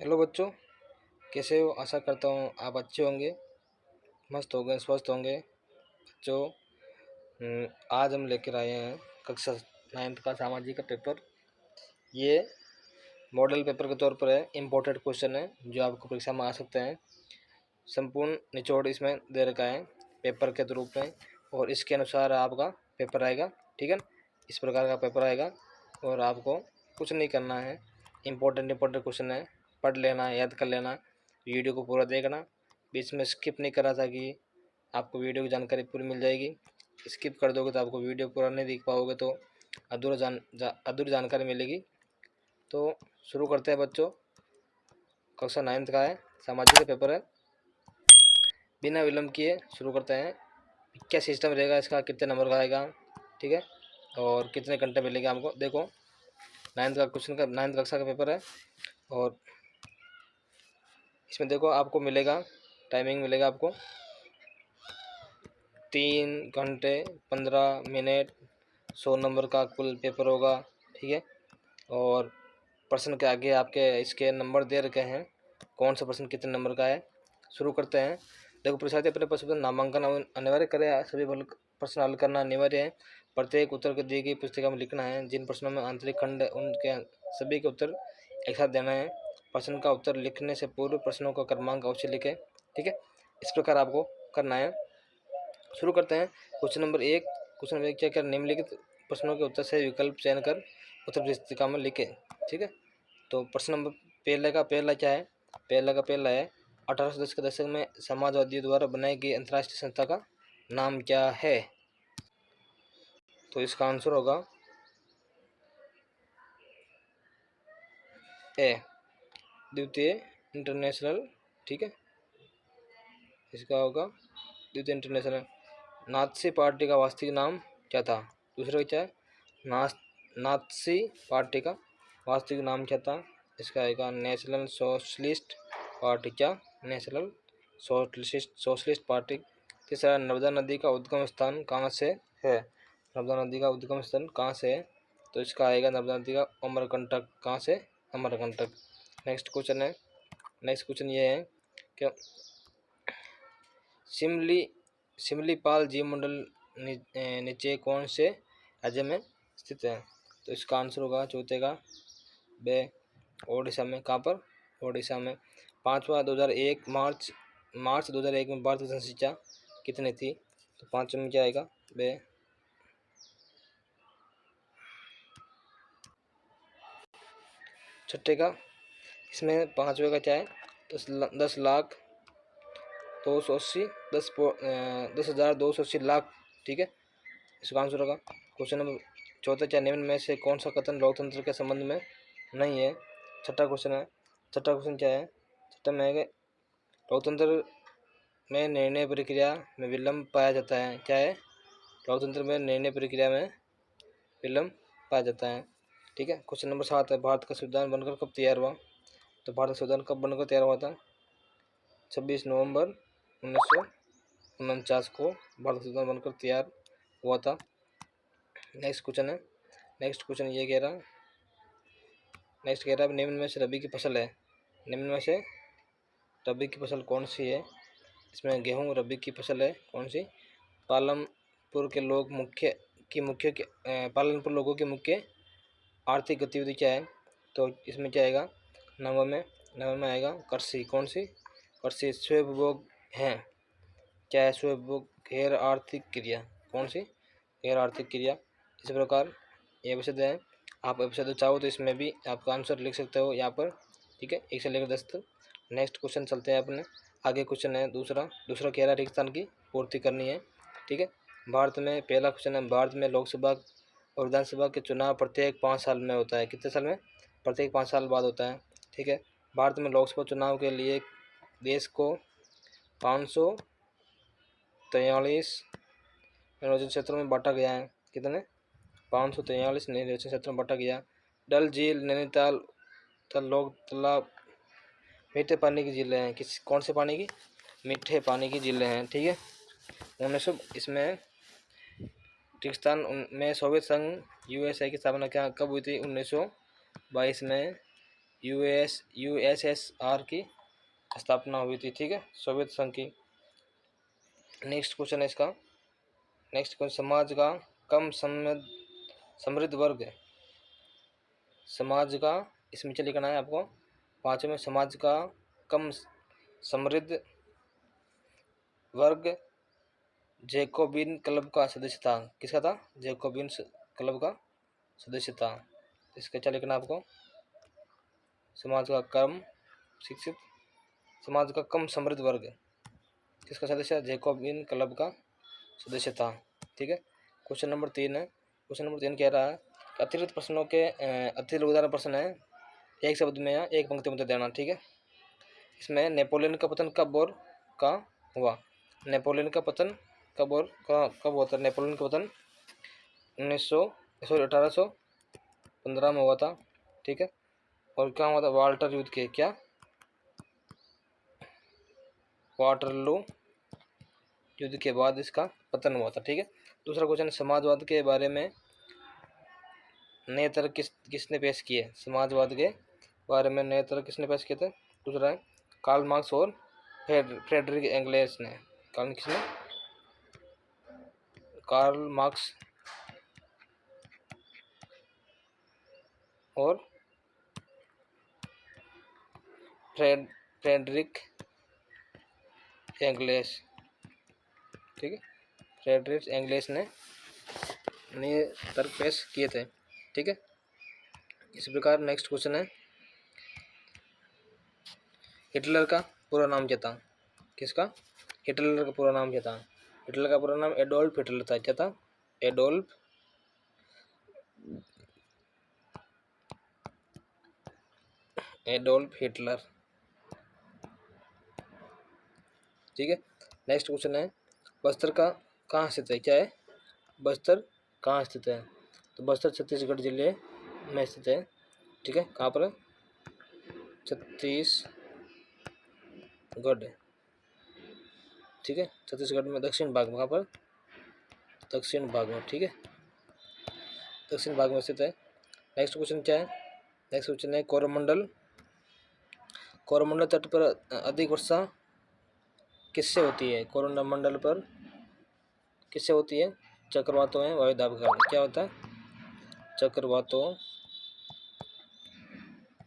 Hello बच्चों, कैसे हो? आशा करता हूँ आप अच्छे होंगे, मस्त होंगे, स्वस्थ होंगे। बच्चों, आज हम लेकर आए हैं कक्षा 9th का सामाजिक का पेपर। ये मॉडल पेपर के तौर पर है, इम्पोर्टेंट क्वेश्चन है जो आपको परीक्षा में आ सकते हैं। संपूर्ण निचोड़ इसमें दे रखा है पेपर के रूप में, और इसके अनुसार आपका पेपर आएगा। ठीक है, इस प्रकार का पेपर आएगा और आपको कुछ नहीं करना है। इम्पोर्टेंट क्वेश्चन है, पढ़ लेना, याद कर लेना, वीडियो को पूरा देखना, बीच में स्किप नहीं करा था कि आपको वीडियो की जानकारी पूरी मिल जाएगी। स्किप कर दोगे तो आपको वीडियो पूरा नहीं देख पाओगे, तो अधूरी जानकारी मिलेगी। तो शुरू करते हैं बच्चों। कक्षा 9th का है, सामाजिक का पेपर है। बिना विलम्ब किए शुरू करते हैं। क्या सिस्टम रहेगा इसका, कितने नंबर का आएगा, ठीक है, और कितने घंटे मिलेंगे हमको। देखो, 9th कक्षा का पेपर है और इसमें देखो आपको मिलेगा, टाइमिंग मिलेगा आपको 3 घंटे 15 मिनट। 100 नंबर का कुल पेपर होगा, ठीक है। और प्रश्न के आगे आपके इसके नंबर दे रखे हैं, कौन सा प्रश्न कितने नंबर का है। शुरू करते हैं। देखो, परीक्षार्थी अपने प्रश्न नामांकन अनिवार्य करें, सभी प्रश्न हल करना अनिवार्य है। प्रत्येक उत्तर को दी गई पुस्तिका में लिखना है। जिन प्रश्नों में आंतरिक खंड उनके सभी के उत्तर एक साथ देना है। प्रश्न का उत्तर लिखने से पूर्व प्रश्नों का क्रमांक अवश्य लिखें, ठीक है। इस प्रकार आपको करना है। शुरू करते हैं। क्वेश्चन नंबर 1 क्या कर निम्नलिखित प्रश्नों के उत्तर से विकल्प चयन कर उत्तर पुस्तिका में लिखें, ठीक है। तो प्रश्न नंबर पहला क्या है? पहला है 1810 के दशक में समाजवादियों द्वारा बनाई गई अंतर्राष्ट्रीय संस्था का नाम क्या है? तो इसका आंसर होगा ए, द्वितीय इंटरनेशनल, ठीक है। इसका होगा द्वितीय इंटरनेशनल। नाथसी पार्टी का वास्तविक नाम क्या था? दूसरा क्या है? नाथसी पार्टी का वास्तविक नाम क्या था? इसका आएगा नेशनल सोशलिस्ट पार्टी। क्या? National socialist party. तीसरा, नर्मदा नदी का उद्गम स्थान कहाँ से है? नर्मदा नदी का उद्गम स्थान कहाँ से है? तो इसका आएगा नर्मदा नदी का अमरकंटक। कहाँ से? अमरकंटक। नेक्स्ट क्वेश्चन ये है कि सिमलीपाल जीवमंडल नीचे कौन से राज्य में स्थित है? तो इसका आंसर होगा चौथे का बे, ओडिशा में। कहाँ पर? ओडिशा में। पाँचवा, 2001 मार्च 2001 में भारत की जनसंख्या कितनी थी? तो पाँचवें में क्या आएगा? बे। छठे का, इसमें पाँचवें का क्या है? 10,280 लाख, ठीक है। इसका आंसर होगा। क्वेश्चन नंबर चौथा, क्या निम्न में से कौन सा कथन लोकतंत्र के संबंध में नहीं है? छठा क्वेश्चन क्या है? छठा में है कि लोकतंत्र में निर्णय प्रक्रिया में विलंब पाया जाता है। क्या है? लोकतंत्र में निर्णय प्रक्रिया में विलंब पाया जाता है, ठीक है। क्वेश्चन नंबर 7 है, भारत का संविधान बनकर कब तैयार हुआ? तो भारत का संविधान कब बनकर तैयार हुआ था? 26 नवंबर 1949 को भारत का संविधान बनकर तैयार हुआ था। नेक्स्ट क्वेश्चन ये कह रहा है, निम्न में से रबी की फसल है। निम्न में से रबी की फसल कौन सी है? इसमें गेहूं रबी की फसल है। कौन सी? पालनपुर लोगों की मुख्य आर्थिक गतिविधि क्या है? तो इसमें क्या आएगा? नंबर में आएगा कृषि। कौन सी? कृषि। स्वयंभोग है। क्या है स्वयंभोग? गैर आर्थिक क्रिया। कौन सी? गैर आर्थिक क्रिया। इस प्रकार ये विषय है। आप विषय चाहो तो इसमें भी आपका आंसर लिख सकते हो यहाँ पर, ठीक है, 1 से लेकर 10 तक। नेक्स्ट क्वेश्चन चलते हैं अपने आगे। क्वेश्चन है दूसरा कह रहा है रिक्त स्थान की पूर्ति करनी है, ठीक है। भारत में पहला क्वेश्चन है, भारत में लोकसभा और विधानसभा के चुनाव प्रत्येक 5 साल में होता है। कितने साल में? प्रत्येक 5 साल बाद होता है, ठीक है। भारत में लोकसभा चुनाव के लिए देश को 543 निर्वाचन क्षेत्रों में बांटा गया है। कितने? 543 निर्वाचन क्षेत्रों में बांटा गया। डल झील, नैनीताल, तलोग, तालाब मीठे पानी की झीलें हैं। कौन से पानी की? मीठे पानी की झीलें हैं, ठीक है। 1900 इसमें किर्गिस्तान में सोवियत संघ यूएसए की स्थापना क्या कब हुई थी? 1922 में यूएसएसआर की स्थापना हुई थी, ठीक है, सोवियत संघ की। नेक्स्ट क्वेश्चन है इसका, नेक्स्ट क्वेश्चन, समाज का कम समृद्ध वर्ग, समाज का, इसमें नीचे लिखना है आपको, पांचवें में, समाज का कम समृद्ध वर्ग जैकोबिन क्लब का सदस्य था। किसका था? जैकोबिन क्लब का सदस्य था। इसका क्या लिखना है आपको, समाज का कम शिक्षित, समाज का कम समृद्ध वर्ग किसका सदस्य? जैकोबिन क्लब का सदस्य था, ठीक है। क्वेश्चन नंबर 3 है, क्वेश्चन नंबर 3 कह रहा है अतिरिक्त प्रश्नों के अतिरिक्त उदाहरण प्रश्न है, एक शब्द में या एक पंक्ति में उत्तर देना, ठीक है। इसमें नेपोलियन का पतन कब और कहाँ हुआ? नेपोलियन का पतन कब और कब हुआ था? नेपोलियन का पतन 1815 में हुआ था, ठीक है। और क्या हुआ था? वाल्टर युद्ध के, क्या? वाटरलू युद्ध के बाद इसका पतन हुआ था, ठीक है। दूसरा क्वेश्चन, समाजवाद के बारे में नए तर्क किसने पेश किए? समाजवाद के बारे में नए तर्क किसने पेश किए थे? दूसरा है कार्ल मार्क्स और फ्रेडरिक एंगेल्स ने। किसने? कार्ल मार्क्स और फ्रेडरिक एंगेल्स, ठीक है, फ्रेडरिक एंगेल्स ने नए तर्क पेश किए थे, ठीक है। इस प्रकार नेक्स्ट क्वेश्चन है, हिटलर का पूरा नाम क्या था? किसका? हिटलर का पूरा नाम क्या था? हिटलर का पूरा नाम एडोल्फ हिटलर था। क्या था? एडोल्फ हिटलर, ठीक है। नेक्स्ट क्वेश्चन है, बस्तर का कहाँ स्थित है? क्या है? बस्तर कहाँ स्थित है? तो बस्तर छत्तीसगढ़ जिले में स्थित है, ठीक है। कहाँ पर? छत्तीसगढ़, ठीक है, छत्तीसगढ़ में दक्षिण भाग में। कहाँ पर? दक्षिण भाग में, ठीक है, दक्षिण भाग में स्थित है। नेक्स्ट क्वेश्चन क्या है? नेक्स्ट क्वेश्चन है, कोरोमंडल तट पर अधिक वर्षा किससे होती है? कोरोमंडल पर किससे होती है? चक्रवातों में वायुदाब के कारण। क्या होता है? चक्रवातों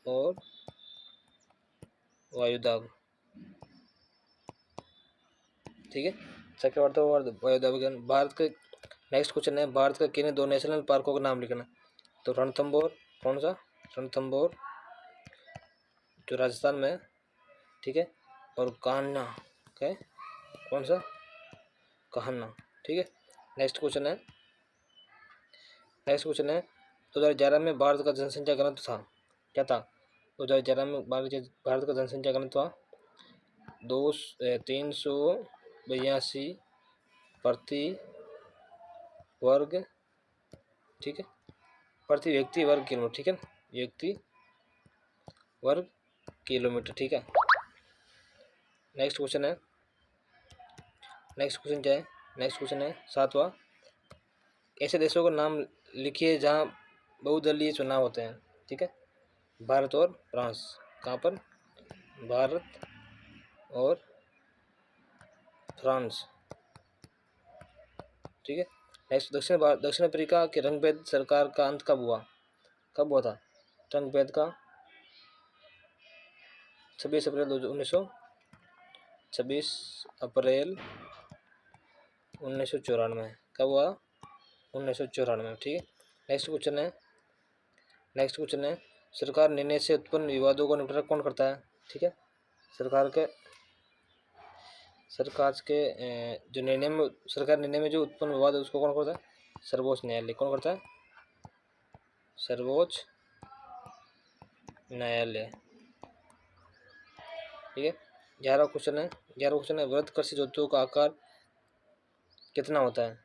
और वायुदाब, ठीक है, चक्रवातों और वायुदाब के कारण। भारत के नेक्स्ट क्वेश्चन है, भारत का किन दो नेशनल पार्कों का नाम लिखना? तो रणथंबोर, कौन सा? रणथंबोर जो राजस्थान में, ठीक है, और कान्हा, क्या है? कौन सा? कान्हा, ठीक है। नेक्स्ट क्वेश्चन है, 2011 में भारत का जनसंख्या घनत्व था, क्या था? 2011 में भारत का जनसंख्या घनत्व था 382 प्रति वर्ग, ठीक है, प्रति व्यक्ति वर्ग किलोमीटर, ठीक है, व्यक्ति वर्ग किलोमीटर, ठीक है। नेक्स्ट क्वेश्चन है, नेक्स्ट क्वेश्चन क्या है? नेक्स्ट क्वेश्चन है 7वां, ऐसे देशों का नाम लिखिए जहाँ बहुदलीय चुनाव होते हैं, ठीक है, भारत और फ्रांस। कहाँ पर? भारत और फ्रांस, ठीक है। नेक्स्ट, दक्षिण अफ्रीका के रंगभेद सरकार का अंत कब हुआ? कब हुआ था रंगभेद का? 26 अप्रैल 1994। कब हुआ? 1994, ठीक है। नेक्स्ट क्वेश्चन है, सरकार निर्णय से उत्पन्न विवादों को निपटारा कौन करता है? ठीक है, सरकार के निर्णय में जो उत्पन्न विवाद है उसको कौन करता है? सर्वोच्च न्यायालय। कौन करता है? सर्वोच्च न्यायालय, ठीक है। 11वां क्वेश्चन है, वृहद कृषि जोतों का आकार कितना होता है?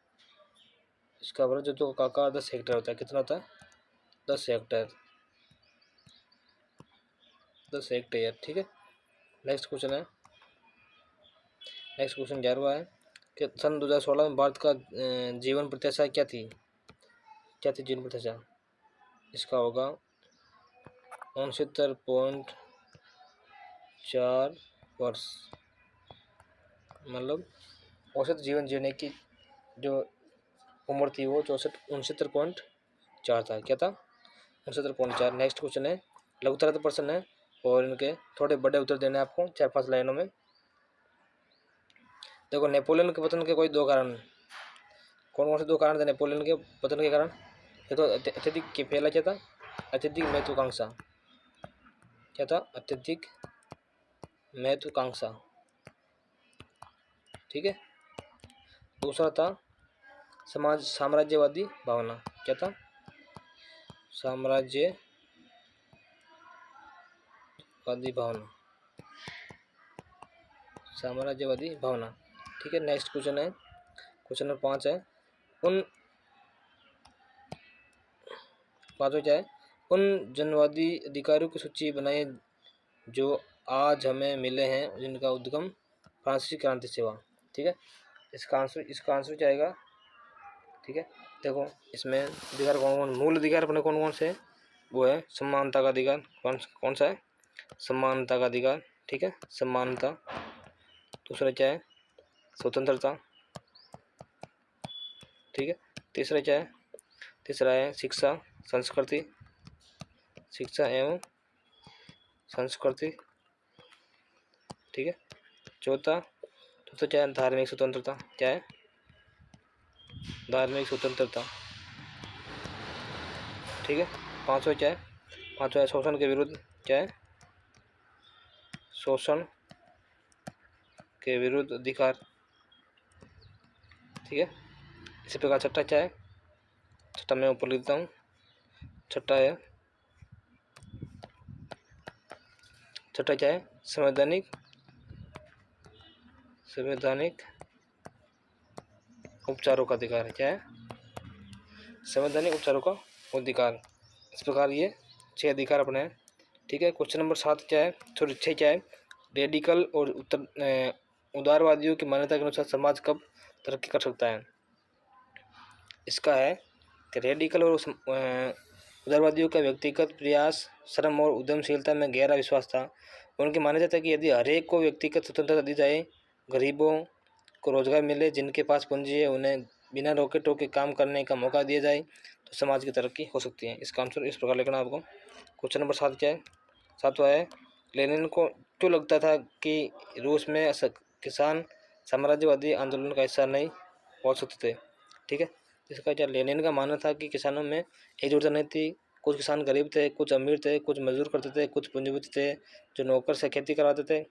इसका वृहद जोतों का आकार 10 हेक्टेयर होता है। कितना होता है? 10 हेक्टेयर, 10 हेक्टेयर, ठीक है। नेक्स्ट क्वेश्चन 11वां है कि सन 2016 में भारत का जीवन प्रत्याशा क्या थी? जीवन प्रत्याशा? इसका होगा 69.4 वर्ष, मतलब औसत जीवन जीने की जो उम्र थी वो 69.4 था। क्या था? 69.4। नेक्स्ट क्वेश्चन है, लघुतरत प्रश्न है और इनके थोड़े बड़े उत्तर देने आपको 4-5 लाइनों में। देखो, नेपोलियन के पतन के कोई दो कारण, कौन कौन से दो कारण थे नेपोलियन के पतन के कारण? ये तो अत्यधिक के पहला क्या था? अत्यधिक महत्वाकांक्षा। क्या था? अत्यधिक महत्वाकांक्षा। ठीक है। दूसरा था साम्राज्यवादी भावना। क्या था? साम्राज्यवादी भावना। साम्राज्यवादी भावना। ठीक है। नेक्स्ट क्वेश्चन है, क्वेश्चन नंबर 5 है, उन पांचों क्या है? उन जनवादी अधिकारियों की सूची बनाए जो आज हमें मिले हैं, जिनका उद्गम फ्रांसीसी क्रांति से हुआ। ठीक है। इसका आंसर क्या आएगा? ठीक है। देखो, इसमें अधिकार कौन कौन, मूल अधिकार अपने कौन कौन से? वो है समानता का अधिकार। कौन सा है? समानता का अधिकार। ठीक है, समानता। दूसरा क्या है? स्वतंत्रता। ठीक है। तीसरा क्या है? तीसरा है शिक्षा, संस्कृति, शिक्षा एवं संस्कृति। ठीक है। चौथा क्या है? धार्मिक स्वतंत्रता। क्या है? धार्मिक स्वतंत्रता। ठीक है। पांचवा क्या है? पांचवा है शोषण के विरुद्ध। क्या है? शोषण के विरुद्ध अधिकार। ठीक है। इसी प्रकार छठा क्या है? छठा मैं ऊपर लिखता हूँ। छठा क्या है? संवैधानिक उपचारों का अधिकार है। क्या है? संवैधानिक उपचारों का अधिकार। इस प्रकार ये 6 अधिकार अपने हैं। ठीक है। क्वेश्चन नंबर 7 क्या है? सॉरी 6 क्या है? रेडिकल और उदारवादियों की मान्यता के अनुसार समाज कब तरक्की कर सकता है? इसका है कि रेडिकल और उदारवादियों का व्यक्तिगत प्रयास, श्रम और उद्यमशीलता में गहरा विश्वास था। उनकी मान्यता था कि यदि हरेक को व्यक्तिगत स्वतंत्रता दी जाए, गरीबों को रोजगार मिले, जिनके पास पूंजी है उन्हें बिना रोके टोके काम करने का मौका दिया जाए, तो समाज की तरक्की हो सकती है। इसका आंसर इस प्रकार लिखना आपको। क्वेश्चन नंबर 7 क्या है? 7वां है, लेनिन को क्यों लगता था कि रूस में किसान साम्राज्यवादी आंदोलन का हिस्सा नहीं हो सकते थे? ठीक है। इसका क्या? लेनिन का मानना था कि किसानों में एकजुटता नहीं थी। कुछ किसान गरीब थे, कुछ अमीर थे, कुछ मजदूर करते थे, कुछ पूंजीपति थे जो नौकर से खेती करवाते थे।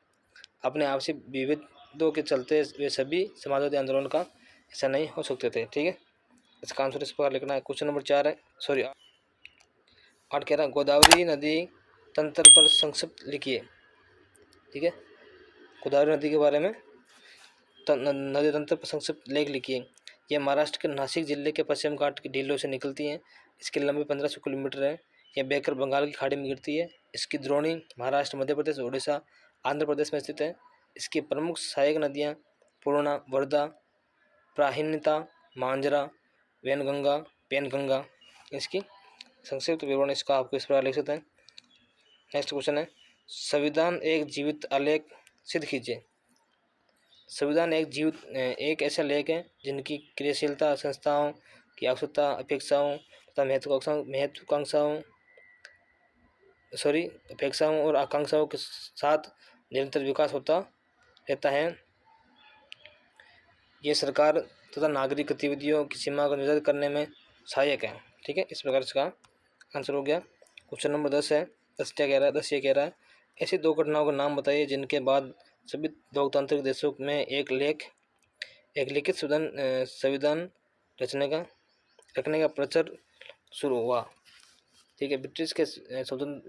अपने आपसी विविधों के चलते वे सभी समाजवादी आंदोलन का हिस्सा नहीं हो सकते थे। ठीक है। इसका आंसर इस प्रकार लिखना है। क्वेश्चन नंबर 4 है, सॉरी 8 कह रहा है, गोदावरी नदी तंत्र पर संक्षिप्त लिखिए। ठीक है। गोदावरी नदी के बारे में नदी तंत्र पर संक्षिप्त लेख लिखिए। यह महाराष्ट्र के नासिक जिले के पश्चिम घाट की ढीलों से निकलती है। इसकी लंबाई 1500 किलोमीटर है। यह बहकर बंगाल की खाड़ी में गिरती है। इसकी द्रोणी महाराष्ट्र, मध्य प्रदेश, उड़ीसा, आंध्र प्रदेश में स्थित है। इसकी प्रमुख सहायक नदियाँ पूर्णा, वर्धा, प्राहिनिता, मांजरा, पेनगंगा। इसकी संक्षिप्त विवरण इसका आपको इस प्रकार लिख सकते हैं। नेक्स्ट क्वेश्चन है, संविधान एक जीवित आलेख सिद्ध कीजिए। संविधान एक ऐसा लेख है जिनकी क्रियाशीलता संस्थाओं की आवश्यकता, अपेक्षाओं तथा अपेक्षाओं और आकांक्षाओं के साथ निरंतर विकास होता रहता है। ये सरकार तथा नागरिक गतिविधियों की सीमा को निर्धारित करने में सहायक है। ठीक है। इस प्रकार इसका आंसर हो गया। क्वेश्चन नंबर 10 है। 10 क्या कह रहा है? 10 ये कह रहा है, ऐसी 2 घटनाओं का नाम बताइए जिनके बाद सभी लोकतांत्रिक देशों में एक लिखित संविधान रखने का प्रचार शुरू हुआ। ठीक है। ब्रिटिश के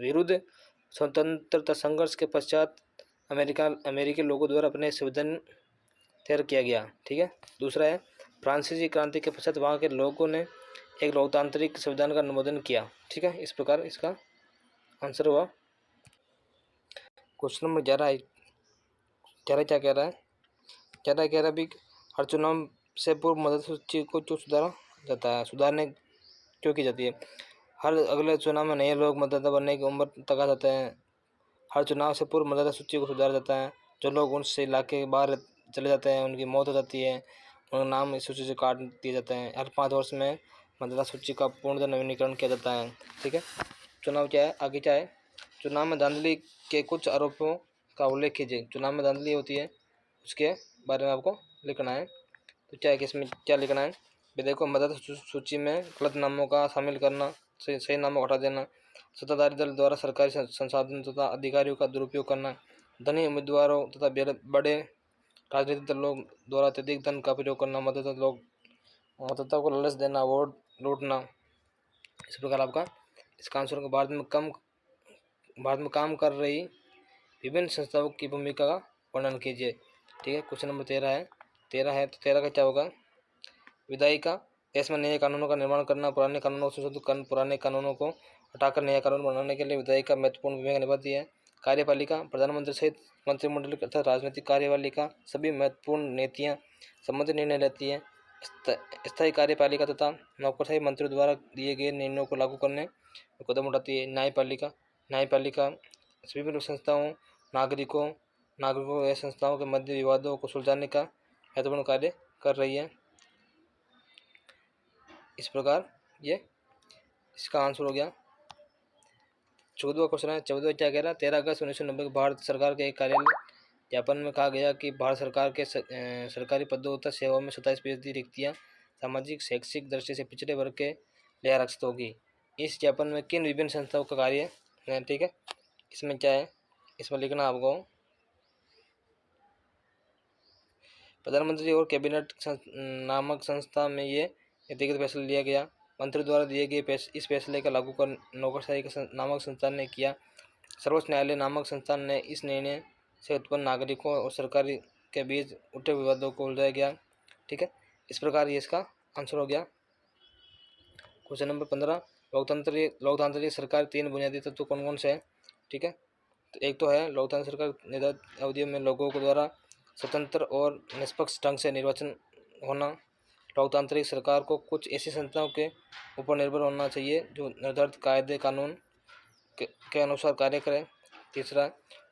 विरुद्ध स्वतंत्रता संघर्ष के पश्चात अमेरिकी लोगों द्वारा अपने संविधान तैयार किया गया। ठीक है। दूसरा है, फ्रांसीसी क्रांति के पश्चात वहाँ के लोगों ने एक लोकतांत्रिक संविधान का अनुमोदन किया। ठीक है। इस प्रकार इसका आंसर हुआ। क्वेश्चन नंबर 11 क्या कह रहा है? 11 कह रहा है भी, हर चुनाव से पूर्व मतदाता सूची को क्यों सुधारने क्यों की जाती है? हर अगले चुनाव में नए लोग मतदाता बनने की उम्र तक आ जाते हैं। हर चुनाव से पूर्व मतदाता सूची को सुधारा जाता है। जो लोग उनसे इलाके के बाहर चले जाते हैं, उनकी मौत हो जाती है, उनका नाम इस सूची से काट दिए जाते हैं। हर 5 वर्ष में मतदाता सूची का पूर्णतः नवीनीकरण किया जाता है। ठीक है, चुनाव क्या है, आगे क्या है। चुनाव में धांधली के कुछ आरोपों का उल्लेख कीजिए। चुनाव में धांधली होती है उसके बारे में आपको लिखना है। तो क्या है कि इसमें क्या लिखना है, देखो, मतदाता सूची में गलत नामों का शामिल करना, सही नामों को हटा देना, सत्ताधारी दल द्वारा सरकारी संसाधन तथा अधिकारियों का दुरुपयोग करना, धनी उम्मीदवारों तथा बड़े राजनीतिक दलों द्वारा अत्यधिक धन का प्रयोग करना, मतदाता को लालच देना, वोट लूटना। इस प्रकार आपका इसका आंसर को भारत में काम कर रही विभिन्न संस्थाओं की भूमिका का वर्णन कीजिए। ठीक है, क्वेश्चन नंबर 13 है। 13 है तो 13 का क्या होगा, विधायिका देश में नए कानूनों का निर्माण करना, पुराने कानूनों को संशोधित करना, पुराने कानूनों को हटाकर नया कानून बनाने के लिए विधायिका महत्वपूर्ण भूमिका निभाती है। कार्यपालिका प्रधानमंत्री सहित मंत्रिमंडल तथा राजनीतिक कार्यपालिका सभी महत्वपूर्ण नीतियां संबंधित निर्णय लेती है। स्थायी कार्यपालिका तथा नौकरशाही मंत्रियों द्वारा दिए गए निर्णयों को लागू करने कदम उठाती है। न्यायपालिका विभिन्न संस्थाओं, नागरिकों या संस्थाओं के मध्य विवादों को सुलझाने का महत्वपूर्ण कार्य कर रही है। इस प्रकार ये इसका आंसर हो गया। 14वां क्वेश्चन है। 14वां क्या कह रहा है, 13 अगस्त 1990 को भारत सरकार के एक कार्यालय ज्ञापन में कहा गया कि भारत सरकार के सरकारी पदों तथा सेवाओं में 27% रिक्तियाँ सामाजिक शैक्षिक दृष्टि से पिछड़े वर्ग के लिए आरक्षित होगी। इस ज्ञापन में किन विभिन्न संस्थाओं का कार्य है। ठीक है, इसमें क्या है, इसमें लिखना आपको प्रधानमंत्री और कैबिनेट नामक संस्था में ये व्यक्तिगत फैसला लिया गया। मंत्री द्वारा दिए गए इस फैसले का लागू कर नौकरशाही नामक संस्थान ने किया। सर्वोच्च न्यायालय नामक संस्थान ने इस निर्णय से उत्पन्न नागरिकों और सरकारी के बीच उठे विवादों को उलझाया गया। ठीक है, इस प्रकार ये इसका आंसर हो गया। क्वेश्चन नंबर 15, लोकतांत्रिक सरकार 3 बुनियादी तत्व कौन कौन से हैं। ठीक है, तो एक तो है लोकतांत्रिक सरकार निर्धारित अवधियों में लोगों के द्वारा स्वतंत्र और निष्पक्ष ढंग से निर्वाचन होना। लोकतांत्रिक सरकार को कुछ ऐसी संस्थाओं के ऊपर निर्भर होना चाहिए जो निर्धारित कायदे कानून के अनुसार कार्य करें। तीसरा,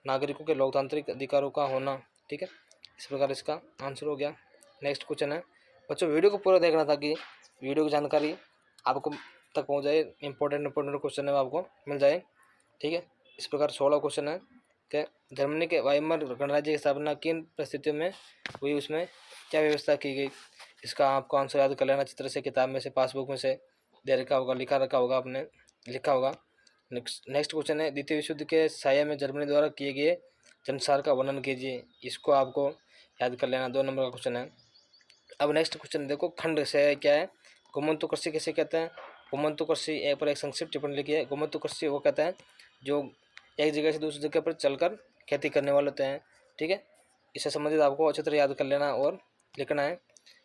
नागरिकों के लोकतांत्रिक अधिकारों का होना। ठीक है, इस प्रकार इसका आंसर हो गया। नेक्स्ट क्वेश्चन है। बच्चों वीडियो को पूरा देखना था कि वीडियो की जानकारी आपको तक पहुंच जाए, इंपॉर्टेंट क्वेश्चन है आपको मिल जाए। ठीक है, इस प्रकार 16 क्वेश्चन है कि जर्मनी के वाइमर गणराज्य की स्थापना किन परिस्थितियों में हुई, उसमें क्या व्यवस्था की गई। इसका आपको आंसर याद कर लेना चित्र से, किताब में से, पासबुक में से दे रखा होगा, लिखा रखा होगा, आपने लिखा होगा। नेक्स्ट क्वेश्चन है। द्वितीय विश्व युद्ध के साया में जर्मनी द्वारा किए गए जनसार का वर्णन कीजिए। इसको आपको याद कर लेना, 2 नंबर का क्वेश्चन है। अब नेक्स्ट क्वेश्चन देखो, खंड से क्या है, गोमंतु कृषि किसे कहते हैं। गोमंतु कृषि पर एक संक्षिप्त टिप्पणी लिखी है। गोमंतु कृषि वो कहता है जो एक जगह से दूसरी जगह पर चलकर खेती करने वाले होते हैं। ठीक है, इससे संबंधित आपको अच्छी तरह याद कर लेना और लिखना है।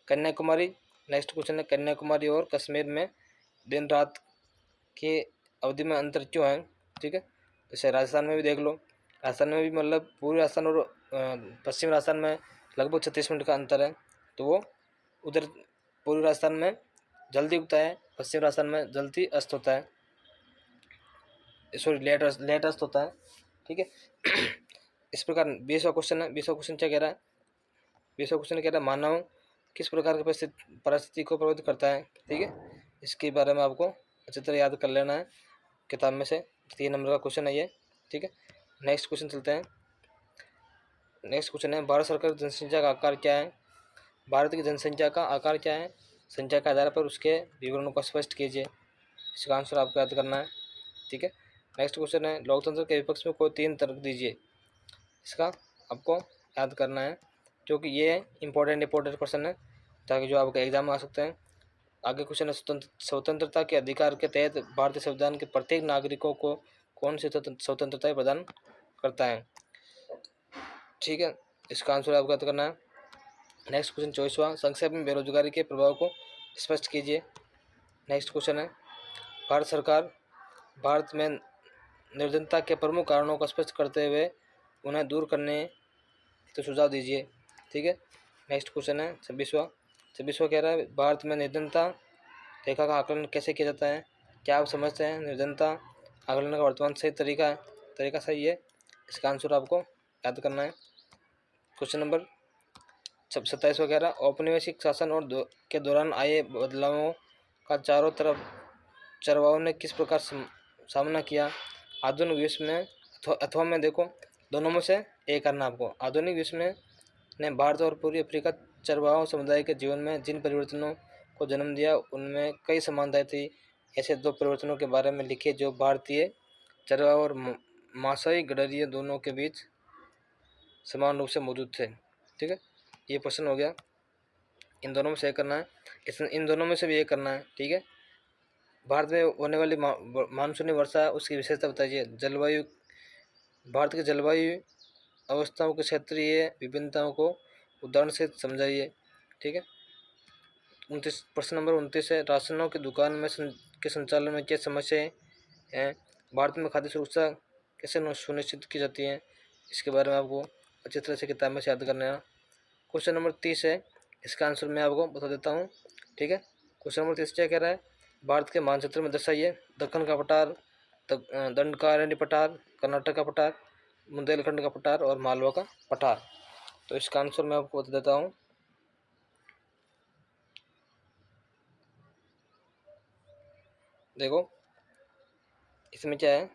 कन्याकुमारी, नेक्स्ट क्वेश्चन है, कन्याकुमारी और कश्मीर में दिन रात की अवधि में अंतर क्यों है। ठीक है, जैसे राजस्थान में भी देख लो, राजस्थान में भी मतलब पूर्वी राजस्थान और पश्चिम राजस्थान में लगभग 36 मिनट का अंतर है। तो वो उधर पूर्वी राजस्थान में जल्दी उगता है, पश्चिम राजस्थान में जल्दी अस्त होता है, सॉरी लेट अस्त होता है। ठीक है, इस प्रकार 20वां क्वेश्चन है। 20वां क्वेश्चन क्या कह रहा है, 20वां क्वेश्चन कह रहा है मानव किस प्रकार की परिस्थिति को प्रभावित करता है। ठीक है, इसके बारे में आपको अच्छी तरह याद कर लेना है किताब में से। 3 नंबर का क्वेश्चन है ये। ठीक है, नेक्स्ट क्वेश्चन चलते हैं। नेक्स्ट क्वेश्चन है, भारत सरकार की जनसंख्या का आकार क्या है। भारत की जनसंख्या का आकार क्या है, संख्या के आधार पर उसके विवरणों को स्पष्ट कीजिए। इसका आंसर आपको याद करना है। ठीक है, नेक्स्ट क्वेश्चन है, लोकतंत्र के विपक्ष में कोई 3 तर्क दीजिए। इसका आपको याद करना है क्योंकि ये इंपॉर्टेंट क्वेश्चन है, ताकि जो आपके एग्जाम में आ सकते हैं। आगे क्वेश्चन है, स्वतंत्रता के अधिकार के तहत भारतीय संविधान के प्रत्येक नागरिकों को कौन सी स्वतंत्रता प्रदान करता है। ठीक है, इसका आंसर आपको याद करना है। नेक्स्ट क्वेश्चन 24वां, संक्षेप में बेरोजगारी के प्रभाव को स्पष्ट कीजिए। नेक्स्ट क्वेश्चन है, भारत सरकार भारत में निर्धनता के प्रमुख कारणों को स्पष्ट करते हुए उन्हें दूर करने तो सुझाव दीजिए। ठीक है, नेक्स्ट क्वेश्चन है 26वां कह रहा है, भारत में निर्धनता रेखा का आकलन कैसे किया जाता है। क्या आप समझते हैं निर्जनता आकलन का वर्तमान सही तरीका सही है? इसका आंसर आपको याद करना है। क्वेश्चन नंबर 27 वगैरह, औपनिवेशिक शासन और के दौरान आए बदलावों का चारों तरफ चरवाहों ने किस प्रकार सामना किया? आधुनिक विश्व में अथवा में देखो, दोनों में से एक करना आपको। आधुनिक विश्व में ने भारत और पूर्वी अफ्रीका चरवाहों समुदाय के जीवन में जिन परिवर्तनों को जन्म दिया उनमें कई समानताएं थी। ऐसे दो परिवर्तनों के बारे में लिखिए जो भारतीय चरवाहा और मासाई गडरिये दोनों के बीच समान रूप से मौजूद थे। ठीक है, ये क्वेश्चन हो गया। इन दोनों में से एक करना है, इन दोनों में से भी एक करना है। ठीक है, भारत में होने वाली मानसूनी वर्षा उसकी विशेषता बताइए। जलवायु, भारत की जलवायु अवस्थाओं के क्षेत्रीय विभिन्नताओं को उदाहरण से समझाइए। ठीक है, 29 प्रश्न नंबर 29 है, राशनों की दुकान में के संचालन में क्या समस्याएं हैं? भारत में खाद्य सुरक्षा कैसे सुनिश्चित की जाती है? इसके बारे में आपको अच्छी तरह से किताब में से याद करना है। क्वेश्चन नंबर 30 है, इसका आंसर मैं आपको बता देता हूँ। ठीक है, क्वेश्चन नंबर 30 क्या कह रहा है? भारत के मानचित्र में दर्शाइए। दक्कन का पठार, दंडकारण्य पठार, कर्नाटक का पठार, बुंदेलखंड का पठार और मालवा का पठार। तो इसका आंसर मैं आपको बता देता हूँ। देखो इसमें क्या है,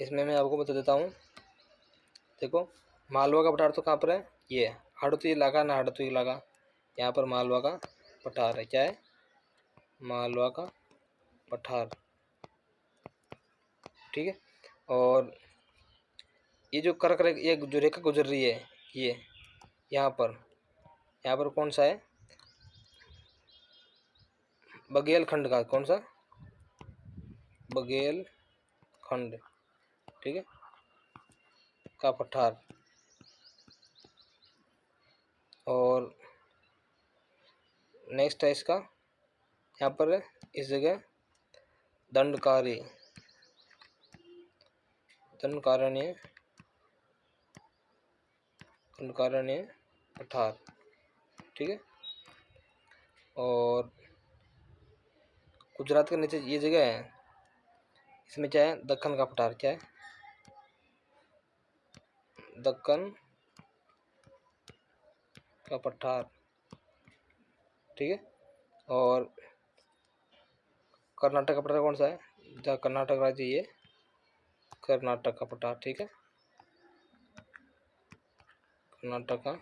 इसमें मैं आपको बता देता हूँ। देखो मालवा का पठार तो कहाँ पर है? ये हड़तु इलाका ना, हड़तु इलाका, यहाँ पर मालवा का पठार है। क्या है? मालवा का पठार। ठीक है, और ये जो ये जो रेखा गुजर रही है, ये यहाँ पर कौन सा है? बघेलखंड का, कौन सा? बघेलखंड। ठीक है, का पठार। और नेक्स्ट है इसका, यहाँ पर इस जगह दंडकारण्य पठार। ठीक है, और गुजरात के नीचे ये जगह है, इसमें क्या है? दक्कन का पठार। क्या है? दक्कन का पठार। ठीक है, और कर्नाटक का पठार कौन सा है? जहाँ कर्नाटक राज्य, ये कर्नाटक का पठार। ठीक है, कर्नाटक का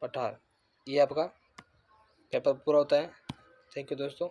पठार। ये आपका पेपर पूरा होता है। थैंक यू दोस्तों।